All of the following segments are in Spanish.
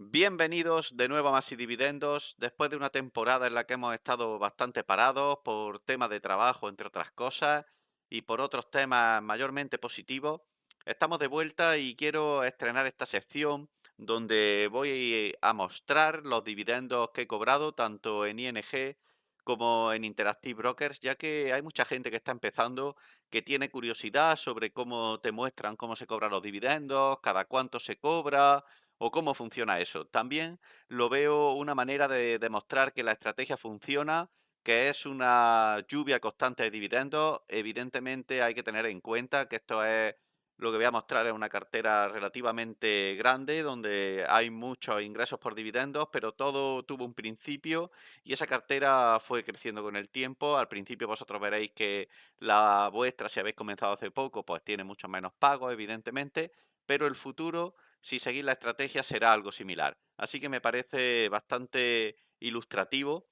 Bienvenidos de nuevo a Más y Dividendos. Después de una temporada en la que hemos estado bastante parados por temas de trabajo, entre otras cosas, y por otros temas mayormente positivos, estamos de vuelta y quiero estrenar esta sección donde voy a mostrar los dividendos que he cobrado tanto en ING como en Interactive Brokers, ya que hay mucha gente que está empezando que tiene curiosidad sobre cómo te muestran cómo se cobran los dividendos, cada cuánto se cobra o cómo funciona eso. También lo veo una manera de demostrar que la estrategia funciona, que es una lluvia constante de dividendos. Evidentemente hay que tener en cuenta que esto es lo que voy a mostrar es una cartera relativamente grande donde hay muchos ingresos por dividendos, pero todo tuvo un principio y esa cartera fue creciendo con el tiempo. Al principio vosotros veréis que la vuestra, si habéis comenzado hace poco, pues tiene mucho menos pagos, evidentemente, pero el futuro, si seguís la estrategia, será algo similar. Así que me parece bastante ilustrativo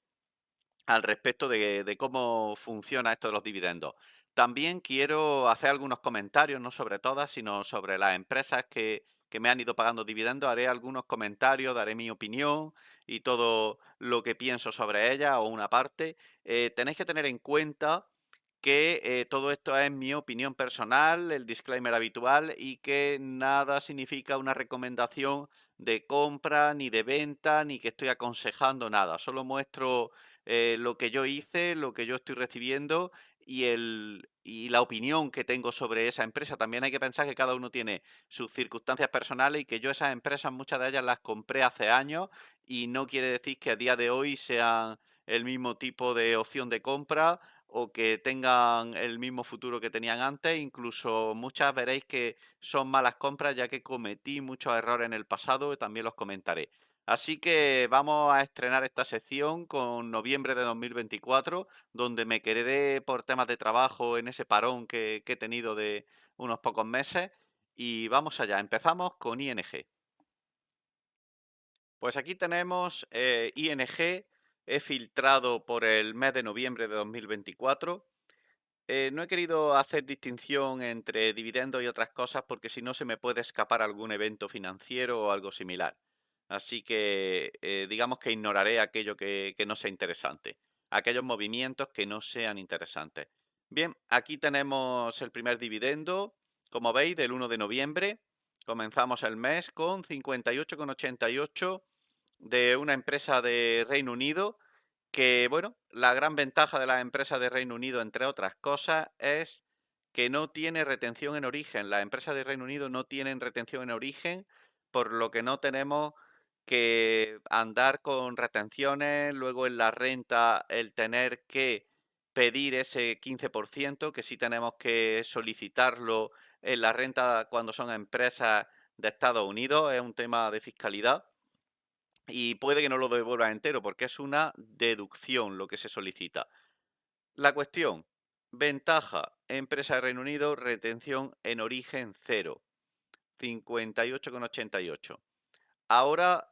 al respecto de cómo funciona esto de los dividendos. También quiero hacer algunos comentarios, no sobre todas, sino sobre las empresas que me han ido pagando dividendos. Haré algunos comentarios, daré mi opinión y todo lo que pienso sobre ellas o una parte. Tenéis que tener en cuenta que todo esto es mi opinión personal, el disclaimer habitual, y que nada significa una recomendación de compra, ni de venta, ni que estoy aconsejando nada. Solo muestro lo que yo hice, lo que yo estoy recibiendo y la opinión que tengo sobre esa empresa. También hay que pensar que cada uno tiene sus circunstancias personales y que yo esas empresas, muchas de ellas las compré hace años y no quiere decir que a día de hoy sean el mismo tipo de opción de compra o que tengan el mismo futuro que tenían antes. Incluso muchas veréis que son malas compras ya que cometí muchos errores en el pasado y también los comentaré. Así que vamos a estrenar esta sección con noviembre de 2024, donde me quedé por temas de trabajo en ese parón que he tenido de unos pocos meses. Y vamos allá, empezamos con ING. Pues aquí tenemos ING, he filtrado por el mes de noviembre de 2024. No he querido hacer distinción entre dividendos y otras cosas porque si no se me puede escapar algún evento financiero o algo similar. Así que digamos que ignoraré aquello que no sea interesante, aquellos movimientos que no sean interesantes. Bien, aquí tenemos el primer dividendo, como veis, del 1 de noviembre. Comenzamos el mes con 58,88 de una empresa de Reino Unido que, bueno, la gran ventaja de las empresas de Reino Unido, entre otras cosas, es que no tiene retención en origen. Las empresas de Reino Unido no tienen retención en origen, por lo que no tenemos que andar con retenciones, luego en la renta el tener que pedir ese 15%, que sí tenemos que solicitarlo en la renta cuando son empresas de Estados Unidos, es un tema de fiscalidad y puede que no lo devuelva entero porque es una deducción lo que se solicita. La cuestión, ventaja, empresa de Reino Unido, retención en origen cero, 58,88. Ahora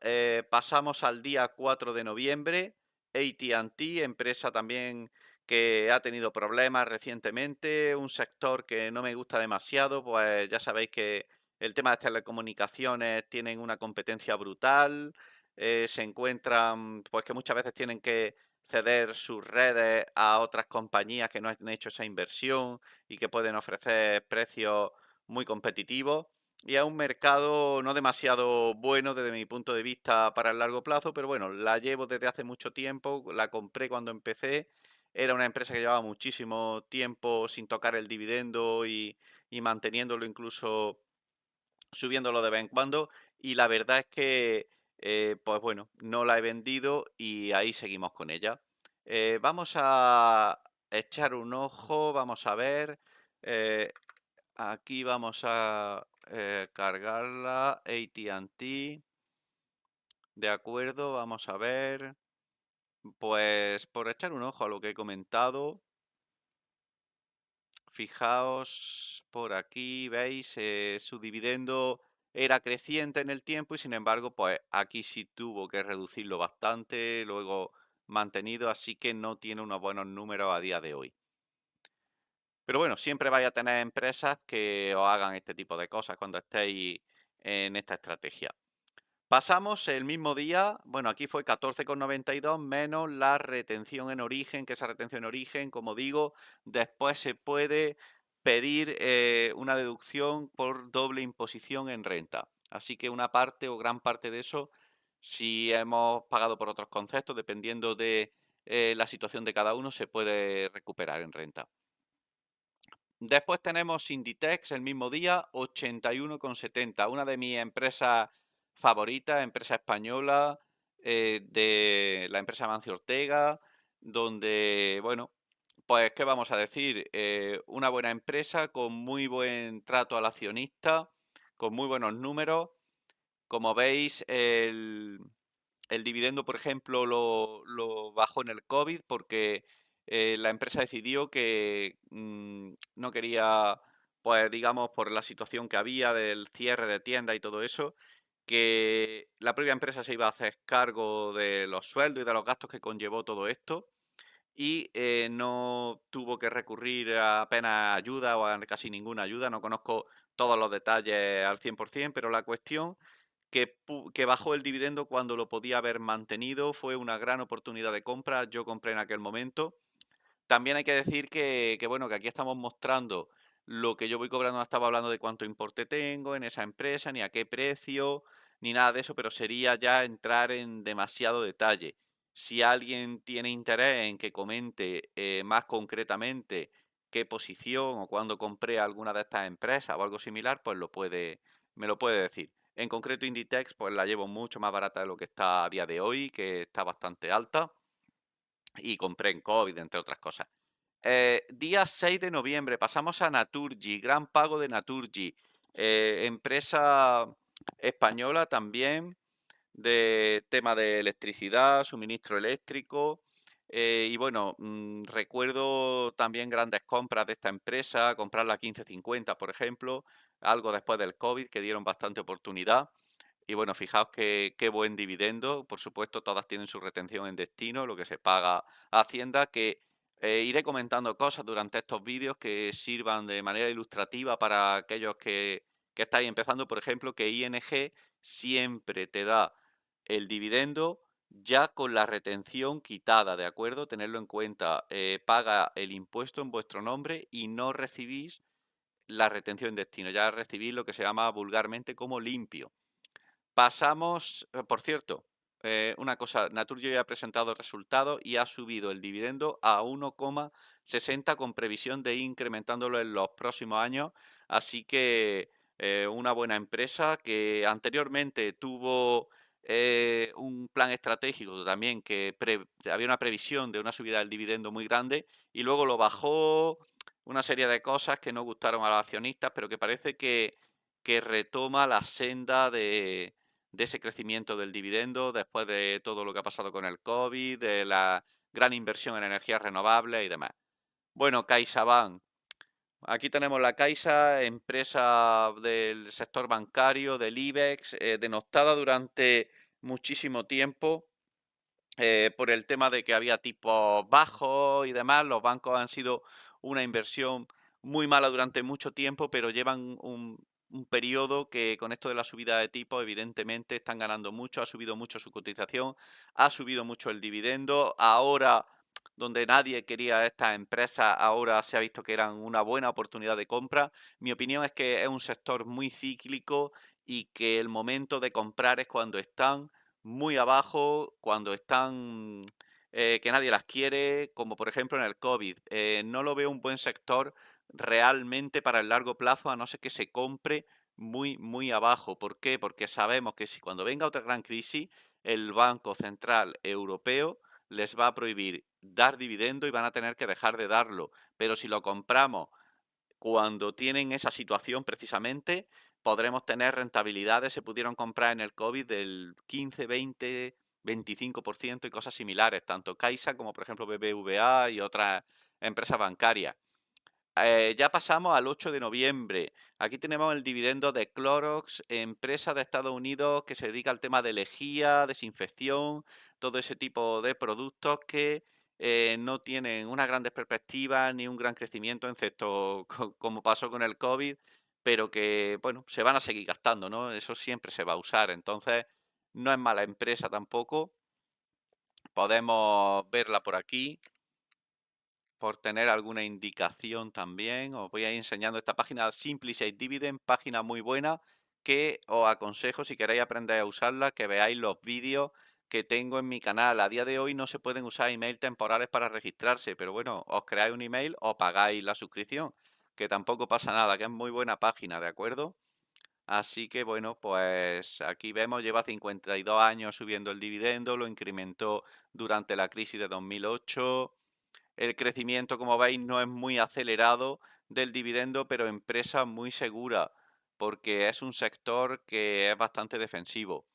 pasamos al día 4 de noviembre, AT&T, empresa también que ha tenido problemas recientemente, un sector que no me gusta demasiado, pues ya sabéis que el tema de telecomunicaciones tienen una competencia brutal, se encuentran, pues que muchas veces tienen que ceder sus redes a otras compañías que no han hecho esa inversión y que pueden ofrecer precios muy competitivos. Y es un mercado no demasiado bueno desde mi punto de vista para el largo plazo, pero bueno, la llevo desde hace mucho tiempo, la compré cuando empecé, era una empresa que llevaba muchísimo tiempo sin tocar el dividendo y manteniéndolo, incluso subiéndolo de vez en cuando, y la verdad es que, pues bueno, no la he vendido y ahí seguimos con ella. Vamos a echar un ojo, vamos a ver. eh, Aquí vamos a cargarla, AT&T, de acuerdo, vamos a ver. Pues por echar un ojo a lo que he comentado, fijaos por aquí, veis, su dividendo era creciente en el tiempo y sin embargo, pues aquí sí tuvo que reducirlo bastante, luego mantenido, así que no tiene unos buenos números a día de hoy. Pero bueno, siempre vais a tener empresas que os hagan este tipo de cosas cuando estéis en esta estrategia. Pasamos el mismo día, bueno, aquí fue 14,92 menos la retención en origen, que esa retención en origen, como digo, después se puede pedir una deducción por doble imposición en renta. Así que una parte o gran parte de eso, si hemos pagado por otros conceptos, dependiendo de la situación de cada uno, se puede recuperar en renta. Después tenemos Inditex el mismo día, 81,70, una de mis empresas favoritas, empresa española, de la empresa Mancio Ortega, donde, bueno, pues, ¿qué vamos a decir? Una buena empresa con muy buen trato al accionista, con muy buenos números. Como veis, el dividendo, por ejemplo, lo bajó en el COVID porque la empresa decidió que no quería, pues digamos, por la situación que había del cierre de tiendas y todo eso, que la propia empresa se iba a hacer cargo de los sueldos y de los gastos que conllevó todo esto y no tuvo que recurrir a apenas ayuda o a casi ninguna ayuda. No conozco todos los detalles al 100%, pero la cuestión que bajó el dividendo cuando lo podía haber mantenido, fue una gran oportunidad de compra, yo compré en aquel momento. También hay que decir que, bueno, que aquí estamos mostrando lo que yo voy cobrando, no estaba hablando de cuánto importe tengo en esa empresa, ni a qué precio, ni nada de eso, pero sería ya entrar en demasiado detalle. Si alguien tiene interés en que comente más concretamente qué posición o cuándo compré alguna de estas empresas o algo similar, pues me lo puede decir. En concreto, Inditex, pues la llevo mucho más barata de lo que está a día de hoy, que está bastante alta, y compré en COVID, entre otras cosas. Día 6 de noviembre pasamos a Naturgy, gran pago de Naturgy, empresa española también de tema de electricidad, suministro eléctrico. Y bueno, recuerdo también grandes compras de esta empresa, comprarla a 15,50, por ejemplo, algo después del COVID, que dieron bastante oportunidad. Y bueno, fijaos qué buen dividendo. Por supuesto, todas tienen su retención en destino, lo que se paga a Hacienda, que iré comentando cosas durante estos vídeos que sirvan de manera ilustrativa para aquellos que estáis empezando. Por ejemplo, que ING siempre te da el dividendo ya con la retención quitada, ¿de acuerdo? Tenerlo en cuenta. Paga el impuesto en vuestro nombre y no recibís la retención en destino. Ya recibís lo que se llama vulgarmente como limpio. Pasamos, por cierto, una cosa, Naturgy ya ha presentado resultados y ha subido el dividendo a 1,60 con previsión de ir incrementándolo en los próximos años. Así que una buena empresa que anteriormente tuvo un plan estratégico también que había una previsión de una subida del dividendo muy grande y luego lo bajó, una serie de cosas que no gustaron a los accionistas, pero que parece que retoma la senda de ese crecimiento del dividendo después de todo lo que ha pasado con el COVID, de la gran inversión en energías renovables y demás. Bueno, CaixaBank. Aquí tenemos la Caixa, empresa del sector bancario, del IBEX, denostada durante muchísimo tiempo por el tema de que había tipos bajos y demás. Los bancos han sido una inversión muy mala durante mucho tiempo, pero llevan un periodo que con esto de la subida de tipos, evidentemente, están ganando mucho, ha subido mucho su cotización, ha subido mucho el dividendo. Ahora, donde nadie quería estas empresas, ahora se ha visto que eran una buena oportunidad de compra. Mi opinión es que es un sector muy cíclico y que el momento de comprar es cuando están muy abajo, cuando están que nadie las quiere, como por ejemplo en el COVID. No lo veo un buen sector realmente para el largo plazo, a no ser que se compre muy, muy abajo. ¿Por qué? Porque sabemos que si cuando venga otra gran crisis, el Banco Central Europeo les va a prohibir dar dividendo y van a tener que dejar de darlo. Pero si lo compramos cuando tienen esa situación precisamente, podremos tener rentabilidades, se pudieron comprar en el COVID del 15, 20, 25% y cosas similares, tanto Caixa como por ejemplo BBVA y otras empresas bancarias. Ya pasamos al 8 de noviembre. Aquí tenemos el dividendo de Clorox, empresa de Estados Unidos que se dedica al tema de lejía, desinfección, todo ese tipo de productos que no tienen unas grandes perspectivas ni un gran crecimiento, excepto como pasó con el COVID, pero que, bueno, se van a seguir gastando, ¿no? Eso siempre se va a usar. Entonces, no es mala empresa tampoco. Podemos verla por aquí, por tener alguna indicación también. Os voy a ir enseñando esta página Simplicity Dividend, página muy buena que os aconsejo si queréis aprender a usarla, que veáis los vídeos que tengo en mi canal. A día de hoy no se pueden usar email temporales para registrarse, pero bueno, os creáis un email o pagáis la suscripción, que tampoco pasa nada, que es muy buena página, ¿de acuerdo? Así que bueno, pues aquí vemos, lleva 52 años subiendo el dividendo, lo incrementó durante la crisis de 2008. El crecimiento, como veis, no es muy acelerado del dividendo, pero empresa muy segura, porque es un sector que es bastante defensivo.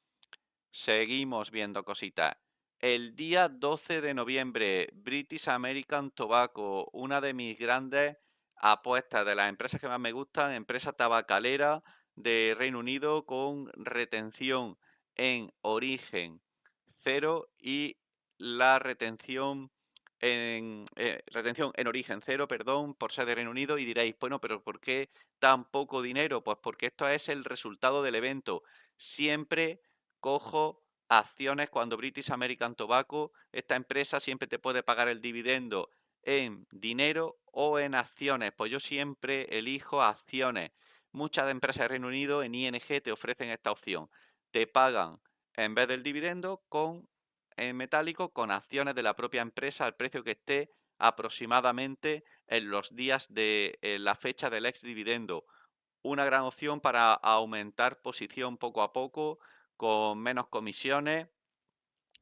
Seguimos viendo cositas. El día 12 de noviembre, British American Tobacco, una de mis grandes apuestas, de las empresas que más me gustan, empresa tabacalera de Reino Unido con retención en origen cero y la retención en origen cero, perdón, por ser de Reino Unido. Y diréis, bueno, pero ¿por qué tan poco dinero? Pues porque esto es el resultado del evento. Siempre cojo acciones cuando British American Tobacco, esta empresa siempre te puede pagar el dividendo en dinero o en acciones. Pues yo siempre elijo acciones. Muchas empresas de Reino Unido en ING te ofrecen esta opción. Te pagan en vez del dividendo en metálico con acciones de la propia empresa al precio que esté aproximadamente en los días de la fecha del ex dividendo. Una gran opción para aumentar posición poco a poco, con menos comisiones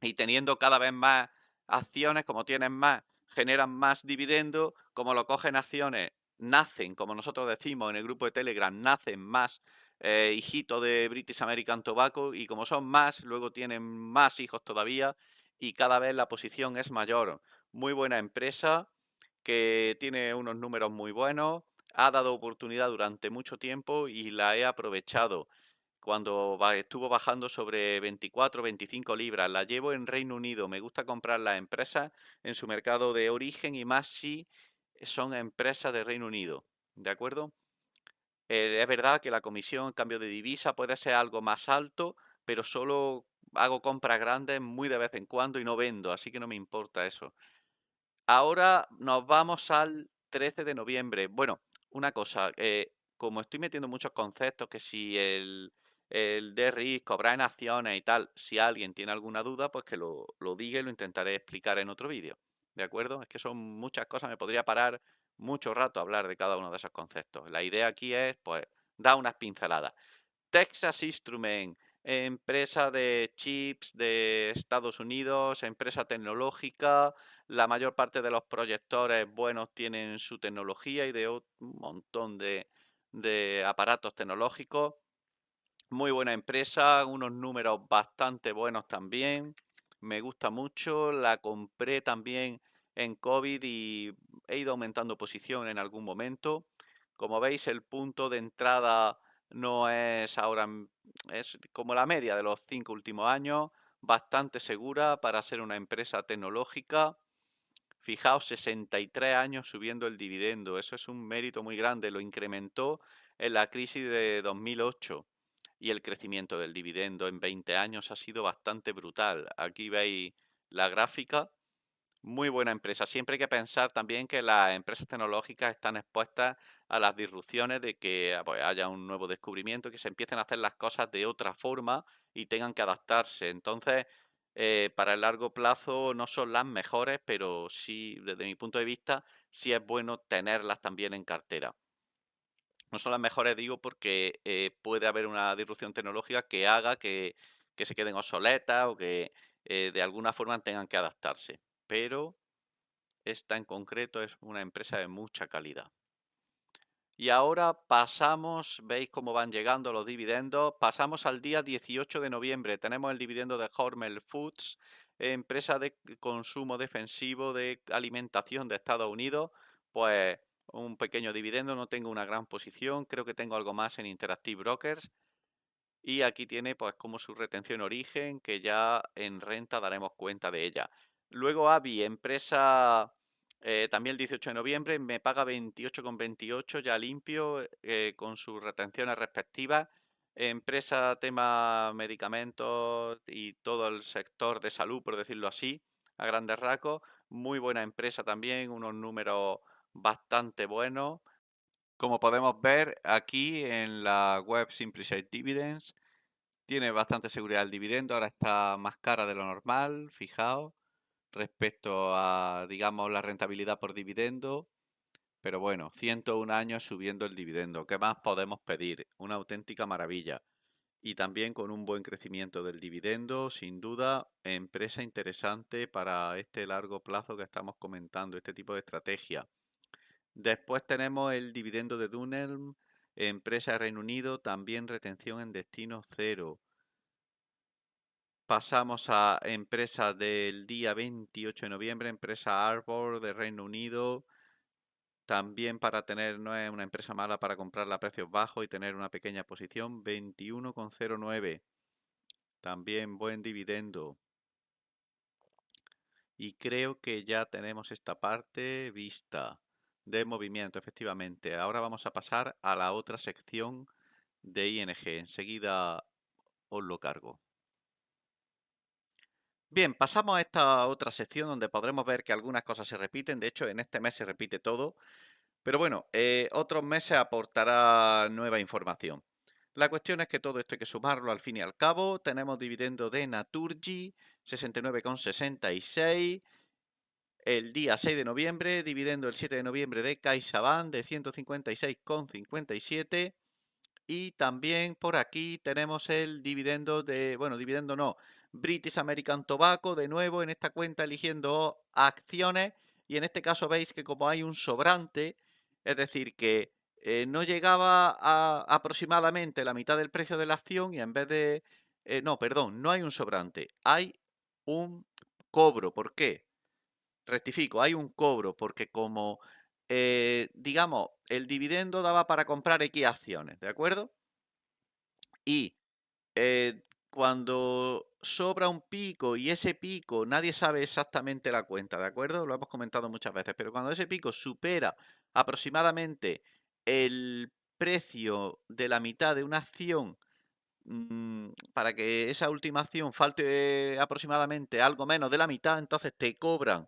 y teniendo cada vez más acciones. Como tienen más, generan más dividendos. Como lo cogen acciones, nacen, como nosotros decimos en el grupo de Telegram, nacen más hijitos de British American Tobacco, y como son más, luego tienen más hijos todavía y cada vez la posición es mayor. Muy buena empresa que tiene unos números muy buenos, ha dado oportunidad durante mucho tiempo y la he aprovechado. Cuando estuvo bajando sobre 24 25 libras, la llevo en Reino Unido. Me gusta comprar las empresas en su mercado de origen, y más si son empresas de Reino Unido. ¿De acuerdo? Es verdad que la comisión en cambio de divisa puede ser algo más alto, pero solo hago compras grandes muy de vez en cuando y no vendo, así que no me importa eso. Ahora nos vamos al 13 de noviembre. Bueno, una cosa, como estoy metiendo muchos conceptos, que si el DRI, cobrar en acciones y tal, si alguien tiene alguna duda, pues que lo diga y lo intentaré explicar en otro vídeo. ¿De acuerdo? Es que son muchas cosas, me podría parar mucho rato a hablar de cada uno de esos conceptos. La idea aquí es, pues, dar unas pinceladas. Texas Instrument, empresa de chips de Estados Unidos, empresa tecnológica. La mayor parte de los proyectores buenos tienen su tecnología y de un montón de aparatos tecnológicos. Muy buena empresa, unos números bastante buenos también. Me gusta mucho. La compré también en COVID y he ido aumentando posición en algún momento. Como veis, el punto de entrada no es ahora, es como la media de los 5 últimos años, bastante segura para ser una empresa tecnológica. Fijaos, 63 años subiendo el dividendo, eso es un mérito muy grande. Lo incrementó en la crisis de 2008 y el crecimiento del dividendo en 20 años ha sido bastante brutal. Aquí veis la gráfica. Muy buena empresa. Siempre hay que pensar también que las empresas tecnológicas están expuestas a las disrupciones de que pues, haya un nuevo descubrimiento, que se empiecen a hacer las cosas de otra forma y tengan que adaptarse. Entonces, para el largo plazo no son las mejores, pero sí, desde mi punto de vista, sí es bueno tenerlas también en cartera. No son las mejores, digo, porque puede haber una disrupción tecnológica que haga que se queden obsoletas o que de alguna forma tengan que adaptarse. Pero esta en concreto es una empresa de mucha calidad. Y ahora pasamos, veis cómo van llegando los dividendos, pasamos al día 18 de noviembre. Tenemos el dividendo de Hormel Foods, empresa de consumo defensivo de alimentación de Estados Unidos. Pues un pequeño dividendo, no tengo una gran posición, creo que tengo algo más en Interactive Brokers. Y aquí tiene pues como su retención origen, que ya en renta daremos cuenta de ella. Luego Avi, empresa también el 18 de noviembre, me paga 28,28 ya limpio con sus retenciones respectivas. empresa tema medicamentos y todo el sector de salud, por decirlo así, a grandes rasgos. Muy buena empresa también, unos números bastante buenos. Como podemos ver aquí en la web Simplified Dividends, tiene bastante seguridad el dividendo, ahora está más cara de lo normal, fijaos, respecto a, digamos, la rentabilidad por dividendo. Pero bueno, 101 años subiendo el dividendo. ¿Qué más podemos pedir? Una auténtica maravilla. Y también con un buen crecimiento del dividendo, sin duda, empresa interesante para este largo plazo que estamos comentando, este tipo de estrategia. Después tenemos el dividendo de Dunelm, empresa de Reino Unido, también retención en destino cero. Pasamos a empresa del día 28 de noviembre, empresa Arbor de Reino Unido. También para tener, no es una empresa mala para comprarla a precios bajos y tener una pequeña posición, 21,09. También buen dividendo. Y creo que ya tenemos esta parte vista de movimiento, efectivamente. Ahora vamos a pasar a la otra sección de ING. Enseguida os lo cargo. Bien, pasamos a esta otra sección donde podremos ver que algunas cosas se repiten. De hecho, en este mes se repite todo. Pero bueno, otros meses aportará nueva información. La cuestión es que todo esto hay que sumarlo al fin y al cabo. Tenemos dividendo de Naturgy, 69,66. El día 6 de noviembre, dividendo el 7 de noviembre de CaixaBank de 156,57. Y también por aquí tenemos el dividendo de, bueno, dividendo no, British American Tobacco, de nuevo en esta cuenta eligiendo acciones. Y en este caso veis que como hay un sobrante, es decir, que no llegaba a aproximadamente la mitad del precio de la acción y en vez de... no, perdón, no hay un sobrante, hay un cobro. ¿Por qué? Rectifico, hay un cobro porque como, digamos, el dividendo daba para comprar X acciones, ¿de acuerdo? Y cuando sobra un pico y ese pico nadie sabe exactamente la cuenta, ¿de acuerdo? Lo hemos comentado muchas veces, pero cuando ese pico supera aproximadamente el precio de la mitad de una acción, para que esa última acción falte aproximadamente algo menos de la mitad, entonces te cobran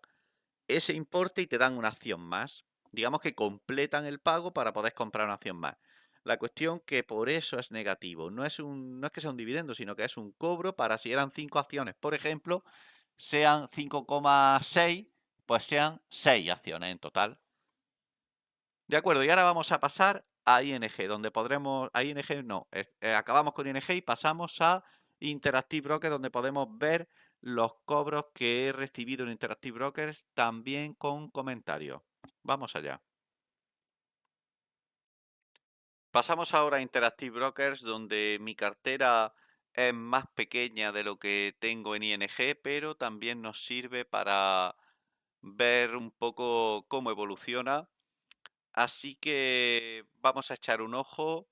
ese importe y te dan una acción más. Digamos que completan el pago para poder comprar una acción más. La cuestión que por eso es negativo. No es que sea un dividendo, sino que es un cobro para si eran 5 acciones, por ejemplo, sean 5,6, pues sean 6 acciones en total. De acuerdo, y ahora vamos a pasar a ING, donde podremos, a ING no, acabamos con ING y pasamos a Interactive Brokers, donde podemos ver los cobros que he recibido en Interactive Brokers, también con comentarios. Vamos allá. Pasamos ahora a Interactive Brokers, donde mi cartera es más pequeña de lo que tengo en ING, pero también nos sirve para ver un poco cómo evoluciona. Así que vamos a echar un ojo.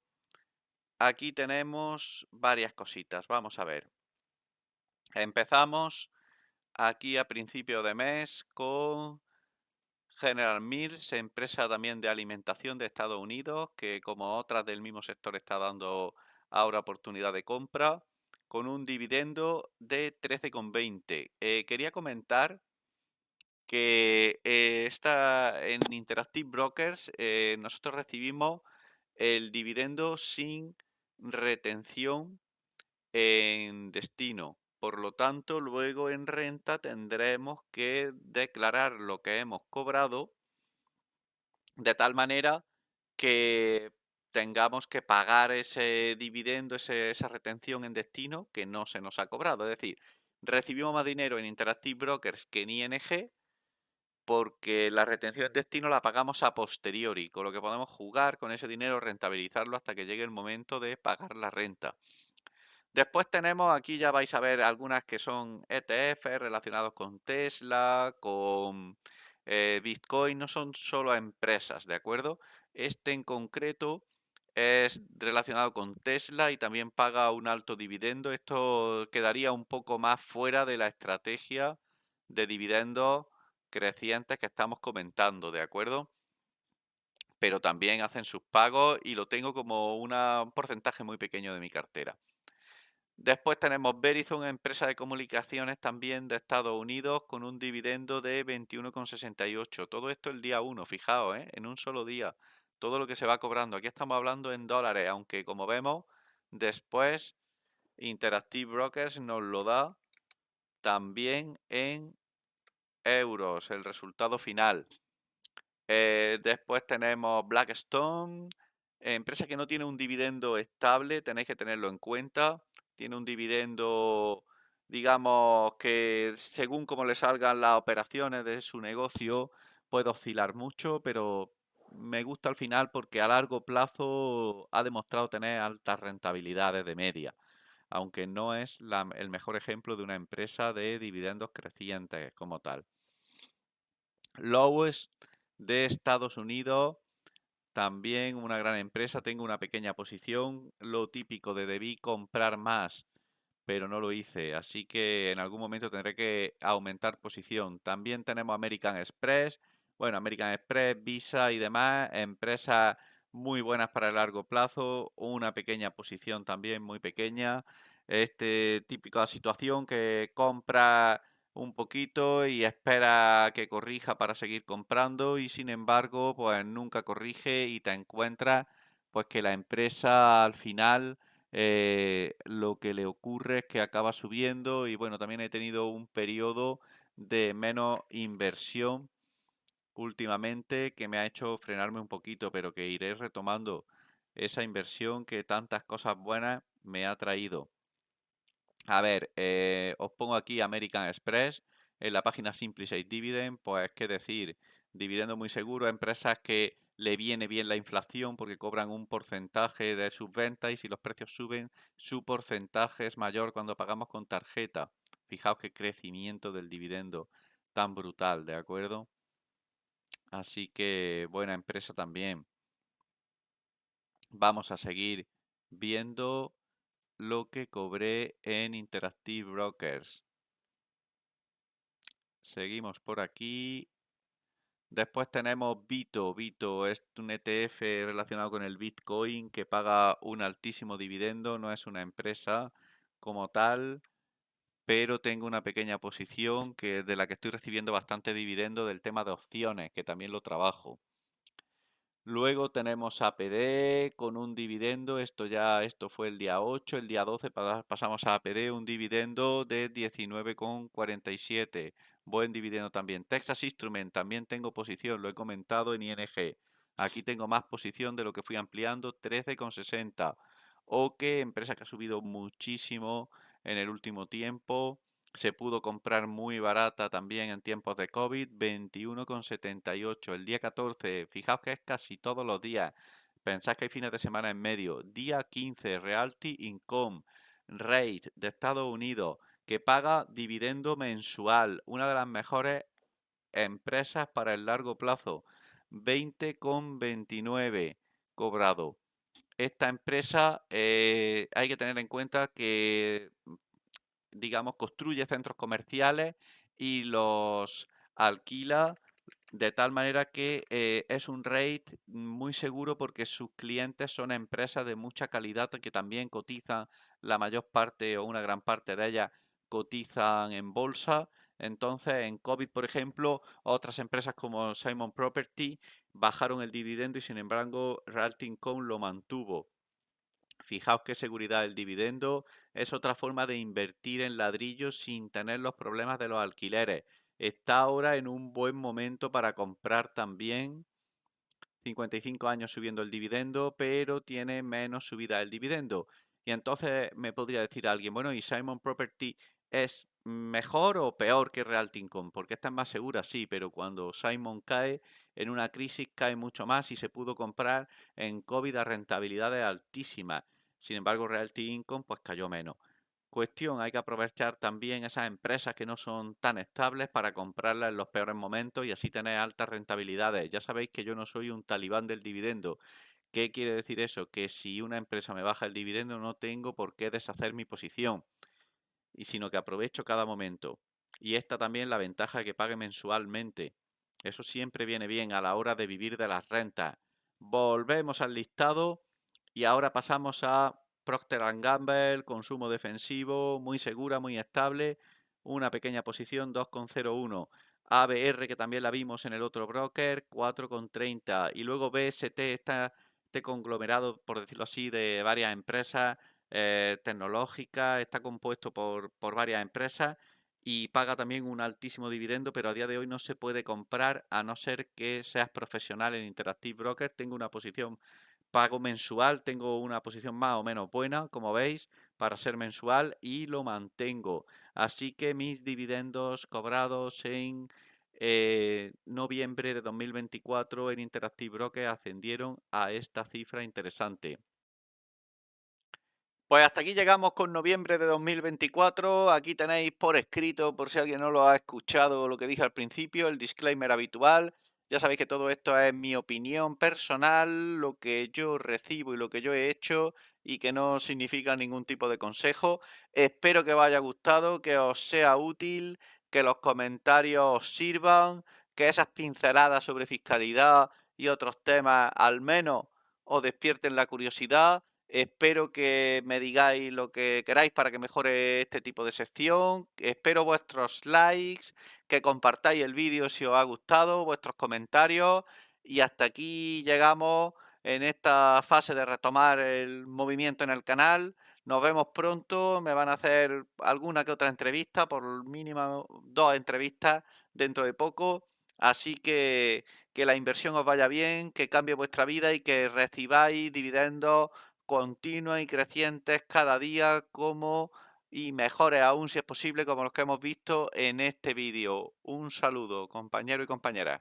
Aquí tenemos varias cositas. Vamos a ver. Empezamos aquí a principio de mes con General Mills, empresa también de alimentación de Estados Unidos, que como otras del mismo sector está dando ahora oportunidad de compra, con un dividendo de 13,20. Quería comentar que en Interactive Brokers nosotros recibimos el dividendo sin retención en destino. Por lo tanto, luego en renta tendremos que declarar lo que hemos cobrado de tal manera que tengamos que pagar ese dividendo, esa retención en destino que no se nos ha cobrado. Es decir, recibimos más dinero en Interactive Brokers que en ING porque la retención en destino la pagamos a posteriori, con lo que podemos jugar con ese dinero, rentabilizarlo hasta que llegue el momento de pagar la renta. Después tenemos, aquí ya vais a ver algunas que son ETF relacionados con Tesla, con Bitcoin, no son solo empresas, ¿de acuerdo? Este en concreto es relacionado con Tesla y también paga un alto dividendo. Esto quedaría un poco más fuera de la estrategia de dividendos crecientes que estamos comentando, ¿de acuerdo? pero también hacen sus pagos y lo tengo como un porcentaje muy pequeño de mi cartera. Después tenemos Verizon, empresa de comunicaciones también de Estados Unidos, con un dividendo de 21,68. Todo esto el día 1, fijaos, en un solo día. Todo lo que se va cobrando. Aquí estamos hablando en dólares, aunque como vemos, después Interactive Brokers nos lo da también en euros, el resultado final. Después tenemos Blackstone, empresa que no tiene un dividendo estable, tenéis que tenerlo en cuenta. Tiene un dividendo, digamos, que según cómo le salgan las operaciones de su negocio, puede oscilar mucho, pero me gusta al final porque a largo plazo ha demostrado tener altas rentabilidades de media, aunque no es el mejor ejemplo de una empresa de dividendos crecientes como tal. Lowe's de Estados Unidos, también una gran empresa, tengo una pequeña posición, lo típico de debí comprar más, pero no lo hice, así que en algún momento tendré que aumentar posición. También tenemos American Express, bueno, American Express, Visa y demás, empresas muy buenas para el largo plazo, una pequeña posición también muy pequeña. Típica situación que compra un poquito y espera que corrija para seguir comprando y sin embargo, pues nunca corrige y te encuentras pues que la empresa al final lo que le ocurre es que acaba subiendo y bueno, también he tenido un periodo de menos inversión últimamente que me ha hecho frenarme un poquito, pero que iré retomando esa inversión que tantas cosas buenas me ha traído. A ver, os pongo aquí American Express en la página Simplicity Dividend, pues qué decir, dividendo muy seguro, empresas que le viene bien la inflación porque cobran un porcentaje de sus ventas y si los precios suben, su porcentaje es mayor cuando pagamos con tarjeta. Fijaos qué crecimiento del dividendo tan brutal, ¿de acuerdo? Así que buena empresa también. Vamos a seguir viendo lo que cobré en Interactive Brokers. Seguimos por aquí. Después tenemos Bito. Bito es un ETF relacionado con el Bitcoin que paga un altísimo dividendo. No es una empresa como tal, pero tengo una pequeña posición de la que estoy recibiendo bastante dividendo del tema de opciones, que también lo trabajo. Luego tenemos APD con un dividendo, esto fue el día 8, el día 12 pasamos a APD, un dividendo de 19,47. Buen dividendo también. Texas Instrument, también tengo posición, lo he comentado en ING. Aquí tengo más posición de lo que fui ampliando, 13,60. OKE, empresa que ha subido muchísimo en el último tiempo. Se pudo comprar muy barata también en tiempos de COVID, 21,78. El día 14, fijaos que es casi todos los días. Pensad que hay fines de semana en medio. Día 15, Realty Income Rate de Estados Unidos, que paga dividendo mensual. Una de las mejores empresas para el largo plazo. 20,29 cobrado. Esta empresa hay que tener en cuenta que digamos, construye centros comerciales y los alquila de tal manera que es un rate muy seguro porque sus clientes son empresas de mucha calidad que también cotizan, la mayor parte o una gran parte de ellas cotizan en bolsa. Entonces, en COVID, por ejemplo, otras empresas como Simon Property bajaron el dividendo y sin embargo Realty Income lo mantuvo. Fijaos qué seguridad el dividendo es otra forma de invertir en ladrillos sin tener los problemas de los alquileres. Está ahora en un buen momento para comprar también. 55 años subiendo el dividendo, pero tiene menos subida el dividendo. Y entonces me podría decir alguien, bueno, ¿y Simon Property es mejor o peor que Realty Income? Porque esta es más segura, sí, pero cuando Simon cae en una crisis cae mucho más y se pudo comprar en COVID a rentabilidades altísimas. Sin embargo, Realty Income pues cayó menos. Cuestión, hay que aprovechar también esas empresas que no son tan estables para comprarlas en los peores momentos y así tener altas rentabilidades. Ya sabéis que yo no soy un talibán del dividendo. ¿Qué quiere decir eso? Que si una empresa me baja el dividendo no tengo por qué deshacer mi posición, y sino que aprovecho cada momento. Y esta también la ventaja de que pague mensualmente. Eso siempre viene bien a la hora de vivir de las rentas. volvemos al listado y ahora pasamos a Procter Gamble, consumo defensivo, muy segura, muy estable, una pequeña posición 2,01. ABR, que también la vimos en el otro broker, 4,30. Y luego BST, este conglomerado, por decirlo así, de varias empresas tecnológicas, está compuesto por varias empresas y paga también un altísimo dividendo, pero a día de hoy no se puede comprar a no ser que seas profesional en Interactive Brokers. Tengo una posición pago mensual, tengo una posición más o menos buena, como veis, para ser mensual y lo mantengo. Así que mis dividendos cobrados en noviembre de 2024 en Interactive Brokers ascendieron a esta cifra interesante. Pues hasta aquí llegamos con noviembre de 2024. Aquí tenéis por escrito, por si alguien no lo ha escuchado, lo que dije al principio, el disclaimer habitual. Ya sabéis que todo esto es mi opinión personal, lo que yo recibo y lo que yo he hecho y que no significa ningún tipo de consejo. Espero que os haya gustado, que os sea útil, que los comentarios os sirvan, que esas pinceladas sobre fiscalidad y otros temas al menos os despierten la curiosidad. Espero que me digáis lo que queráis para que mejore este tipo de sección. Espero vuestros likes, que compartáis el vídeo si os ha gustado, vuestros comentarios. Y hasta aquí llegamos en esta fase de retomar el movimiento en el canal. Nos vemos pronto. Me van a hacer alguna que otra entrevista, por mínimo 2 entrevistas dentro de poco. Así que la inversión os vaya bien, que cambie vuestra vida y que recibáis dividendos continuas y crecientes cada día como y mejores aún si es posible como los que hemos visto en este vídeo. Un saludo, compañeros y compañeras.